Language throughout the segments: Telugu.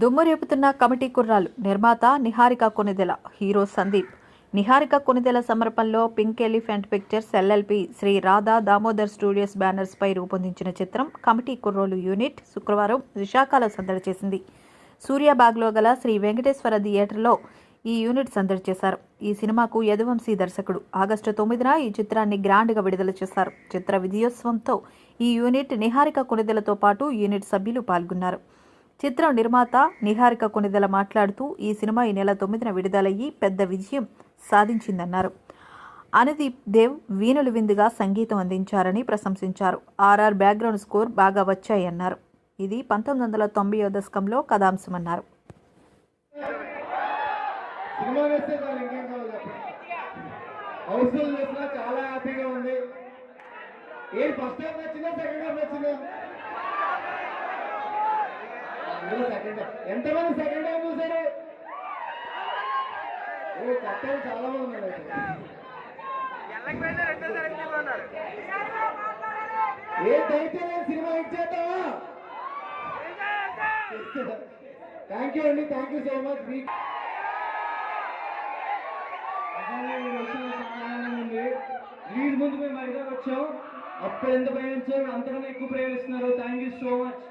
దుమ్ము రేపుతున్న కమిటీ కుర్రాలు. నిర్మాత నిహారిక కొనిదెల, హీరో సందీప్. నిహారిక కొనిదెల సమర్పణలో Pink Elephant Pictures LLP Shri Radha Damodar Studios banners పై రూపొందించిన చిత్రం కమిటీ కుర్రోలు యూనిట్ శుక్రవారం విశాఖలో సందడి చేసింది. సూర్యాబాగ్లో గల శ్రీ వెంకటేశ్వర థియేటర్లో ఈ యూనిట్ సందడి చేశారు. ఈ సినిమాకు యదువంశీ దర్శకుడు. ఆగస్టు 9న ఈ చిత్రాన్ని గ్రాండ్గా విడుదల చేశారు. చిత్ర విజయోత్సవంతో ఈ యూనిట్ నిహారిక కొనిదెలతో పాటు యూనిట్ సభ్యులు పాల్గొన్నారు. చిత్రం నిర్మాత నిహారిక కొనిదెల మాట్లాడుతూ ఈ సినిమా ఈ నెల 9న విడుదలయ్యి పెద్ద విజయం సాధించిందన్నారు. అనుదీప్ దేవ్ వీణులు విందుగా సంగీతం అందించారని ప్రశంసించారు. ఆర్ఆర్ బ్యాక్గ్రౌండ్ స్కోర్ బాగా వచ్చాయన్నారు. ఇది 1990వ దశకంలో కథాంశమన్నారు. ఎంతమంది సెకండ్ టైం చూసారు? కట్టాలు చాలా మంది ఉన్నారు. ఏ దయచేసి సినిమా ఇచ్చేద్దామా? థ్యాంక్ యూ అండి, thank you so much. Lead ముందు మేము వైజాగ్ వచ్చాం. అప్పుడు ఎంత ప్రేమించారు, అంతకన్నా ఎక్కువ ప్రేమిస్తున్నారు. Thank you so much.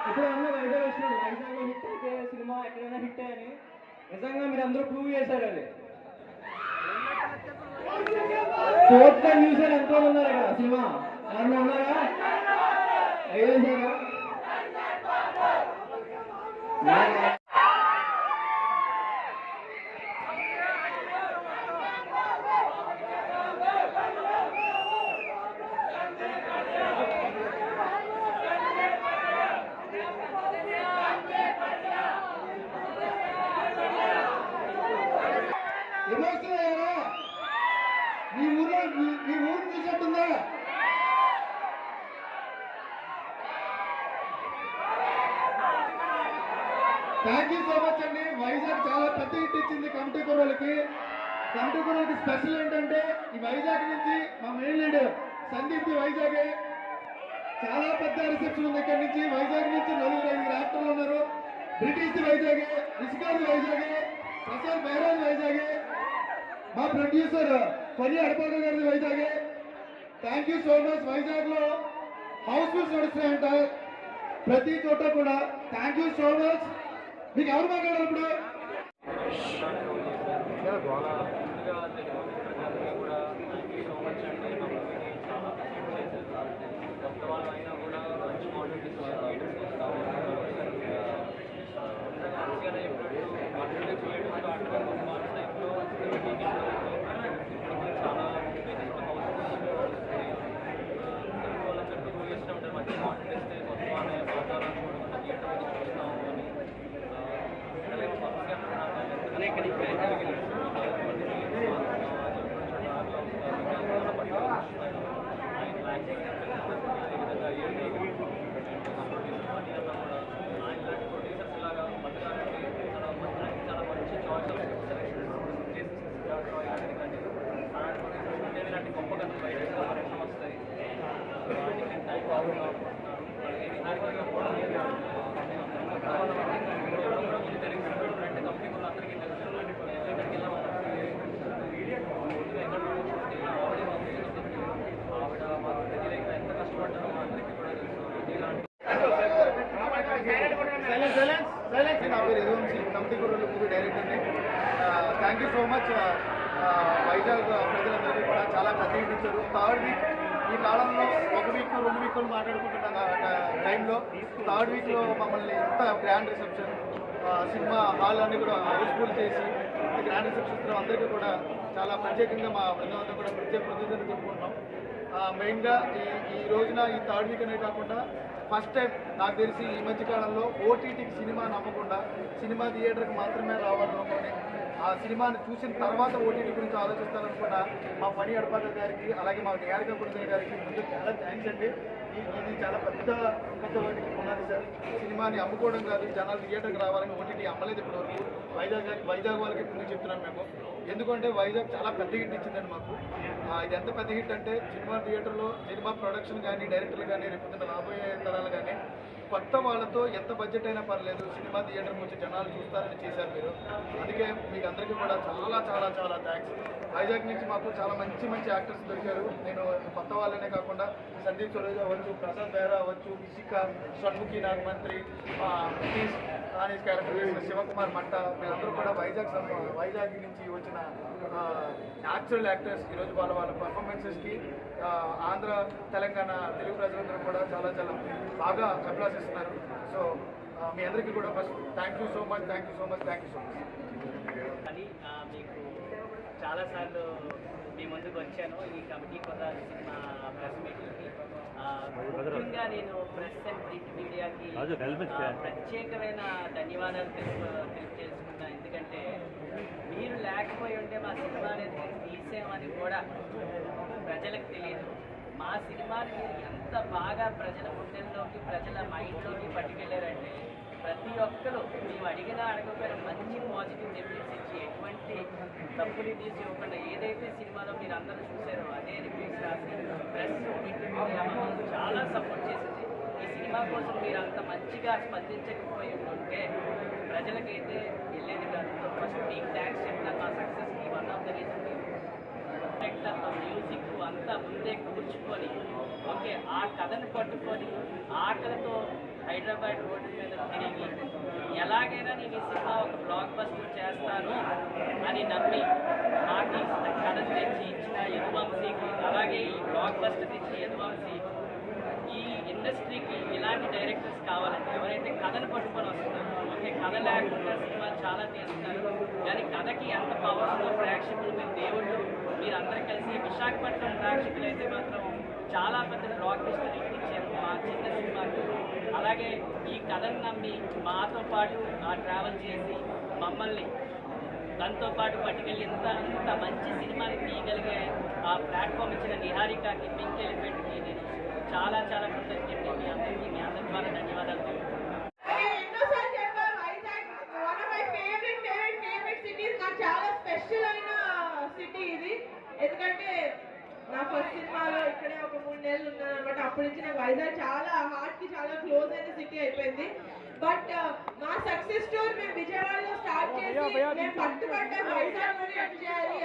ఇప్పుడు అన్న వైజాగ్ వచ్చినాడు. వైజాగ్లో హిట్ అయితే సినిమా ఎక్కడైనా హిట్ అని నిజంగా మీరు అందరూ ప్రూవ్ చేశారు. అది ఫోర్త్ టైం చూసారు. ఎంతో ఉన్నారు ఇక్కడ. సినిమా ఎవరన్నా ఉన్నారా? అయ్యేసారా? మీ ఊరు చూసేట్టుందా? థ్యాంక్ యూ సో మచ్ అండి. వైజాగ్ చాలా పెద్ద హిట్ ఇచ్చింది కమిటీ కుర్రోళ్ళకి. కమిటీ కుర్రోళ్ళకి స్పెషల్ ఏంటంటే ఈ వైజాగ్ నుంచి మా మెయిన్ లీడర్ సందీప్ వైజాగే. చాలా పెద్ద రిసెప్షన్ ఉంది ఇక్కడి నుంచి. వైజాగ్ నుంచి 4-5 యాక్టర్లు ఉన్నారు. బ్రిటిష్ వైజాగే, రిషికాజ్ వైజాగే, ప్రసాద్ బైరాజ్ వైజాగే, మా ప్రొడ్యూసర్ పని అడపాక గారి వైజాగే. Thank you so much. Vizag లో హౌస్ఫుల్స్ నడుస్తాయంట ప్రతి చోట కూడా. Thank you so much. మీకు ఎవరు మాట్లాడారు ఇప్పుడు? నా పేరు యదువంశీ, కమిటీ కుర్రోలు మూవీ డైరెక్టర్ని. Thank you so much. Vizag ప్రజలందరికీ కూడా చాలా పెద్ద హిట్ ఇచ్చారు. థర్డ్ వీక్ ఈ కాలంలో 1 వీక్ 2 వీక్లు మాట్లాడుకుంటున్న టైంలో థర్డ్ వీక్లో మమ్మల్ని ఎంత గ్రాండ్ రిసెప్షన్, సినిమా హాల్ అన్ని కూడా హౌస్ఫుల్ చేసి గ్రాండ్ రిసెప్షన్ అందరికీ కూడా చాలా ప్రత్యేకంగా మా బృందం కూడా ప్రత్యేక కృతజ్ఞతలు చెప్పుకుంటున్నాం. మెయిన్గా ఈ రోజున ఈ థర్డ్ వీక్ అనే కాకుండా ఫస్ట్ టైం నాకు తెలిసి ఈ మధ్యకాలంలో ఓటీటీకి సినిమా నమ్మకుండా సినిమా థియేటర్కి మాత్రమే రావాలనుకోని ఆ సినిమాని చూసిన తర్వాత ఓటీటీ గురించి ఆలోచిస్తారనుకున్న మా పని అడపాక గారికి, అలాగే మా నిహారిక కొనిదెల గారికి ముందు చాలా థ్యాంక్స్ అండి. ఇది చాలా పెద్ద వాటికి ఉన్నది సార్. సినిమాని అమ్ముకోవడం కాదు, జనాలు థియేటర్కి రావాలని ఓటీటీ అమ్మలేదు ఇప్పటివరకు. వైజాగ్ వాళ్ళకి ముందు చెప్తున్నాం మేము. ఎందుకంటే వైజాగ్ చాలా పెద్ద హిట్ ఇచ్చిందండి మాకు. ఇది ఎంత పెద్ద హిట్ అంటే సినిమా థియేటర్లో సినిమా ప్రొడక్షన్ కానీ, డైరెక్టర్లు కానీ, రేపు రాబోయే తరాలు కానీ కొత్త వాళ్ళతో ఎంత బడ్జెట్ అయినా పర్లేదు సినిమా థియేటర్కి వచ్చి జనాలు చూస్తారని చేశారు మీరు. అందుకే మీకు అందరికీ కూడా చాలా చాలా చాలా థ్యాంక్స్. వైజాగ్ నుంచి మాకు చాలా మంచి మంచి యాక్టర్స్ దొరికారు. నేను కొత్త వాళ్ళనే కాకుండా సందీప్ సురేజ్ అవ్వచ్చు, ప్రసాద్ బెహ్రా అవ్వచ్చు, విశిక, షణ్ముఖి నాగమంత్రి, నితీష్ నానీస్ క్యారెక్టర్ చేసిన శివకుమార్ మట్ట, వీళ్ళందరూ కూడా వైజాగ్ నుంచి వచ్చిన న్యాచురల్ యాక్టర్స్ ఈరోజు వాళ్ళ పర్ఫార్మెన్సెస్కి ఆంధ్ర తెలంగాణ తెలుగు ప్రజలందరూ కూడా చాలా చాలా బాగా అభిలాషిస్తున్నారు. సో మీ అందరికీ కూడా first thank you so much. అని మీకు చాలాసార్లు మీ ముందుకు వచ్చాను ఈ కమిటీ కొత్త సినిమా ప్రెస్ మీటింగ్కి. ముఖ్యంగా నేను ప్రెస్ అండ్ ప్రింట్ మీడియాకి ప్రత్యేకమైన ధన్యవాదాలు తెలియజేసుకున్నా. ఎందుకంటే మీరు లేకపోయి ఉంటే మా సినిమా అనేది తీసామని కూడా ప్రజలకు తెలియదు. మా సినిమాని మీరు ఎంత బాగా ప్రజల గుండెల్లోకి ప్రజల మైండ్లోకి పట్టుకెళ్ళారంటే ప్రతి ఒక్కరూ మేము అడిగినా అడగకపోయినా మంచి పాజిటివ్ రివ్యూస్ ఇచ్చి ఎటువంటి తప్పులు తీసి ఇవ్వకుండా ఏదైతే సినిమాలో మీరు అందరూ చూసారో అదే రివ్యూస్ రాసి ప్రెస్ ప్రింట్ మీడియా మమ్మల్ని చాలా సపోర్ట్ చేసింది. ఈ సినిమా కోసం మీరు అంత మంచిగా స్పందించకపోయి ఉంటే ప్రజలకైతే వెళ్ళేది కాదు. ఫస్ట్ మీకు థ్యాంక్స్ చెప్తాను. మా సక్సెస్కి one of the reason music అంతా ముందే కూర్చుకొని ఓకే ఆ కథను పట్టుకొని ఆకలితో హైదరాబాద్ రోడ్డు మీద తిరిగి ఎలాగైనా నేను ఈ సినిమా ఒక బ్లాక్ బస్టర్ చేస్తాను అని నమ్మి నాకు ఈ కథను తెచ్చి ఇచ్చిన యదువంశీకి, అలాగే ఈ బ్లాక్ బస్టర్ తెచ్చి యదువంశీ, ఈ ఇండస్ట్రీకి ఇలాంటి డైరెక్టర్స్ కావాలంటే ఎవరైతే కథను పట్టుకొని వస్తున్నారు. ఓకే కథ లేకుండా సినిమా చాలా తీస్తున్నారు కానీ కథకి ఎంత పవర్ ఉందో ప్రేక్షకులు మీరు దేవుళ్ళు మీరందరూ కలిసి విశాఖపట్నం ప్రేక్షకులు అయితే మాత్రం చాలా పెద్ద బ్లాక్ బస్టర్ ఇచ్చారు మా చిన్న సినిమాకి. అలాగే ఈ కథను నమ్మి మాతో పాటు ట్రావెల్ చేసి మమ్మల్ని దాంతో పాటు పట్టుకెళ్ళి అంత మంచి సినిమాని తీయగలిగే ఆ ప్లాట్ఫామ్ ఇచ్చిన నిహారికకి, పింక్ ఎలిఫెంట్కి నేను చాలా చాలా కృతజ్ఞతలు. మీ అందరి ద్వారా ధన్యవాదాలు తెలుపుతున్నాను. చాలా స్పెషల్ అయిన సిటీ ఇది. ఎందుకంటే నా ఫస్ట్ సినిమాలో ఇక్కడే ఒక 3 నెలలు ఉన్నాను అనమాట. అప్పటి నుంచి నాకు వైజాగ్ చాలా హార్ట్ కి చాలా క్లోజ్ అయిన సిటీ అయిపోయింది. బట్ మా సక్సెస్ స్టోరీ మేము విజయవాడలో స్టార్ట్ చేసి మేము పట్టుబడ్డ వైజాగ్ చేయాలి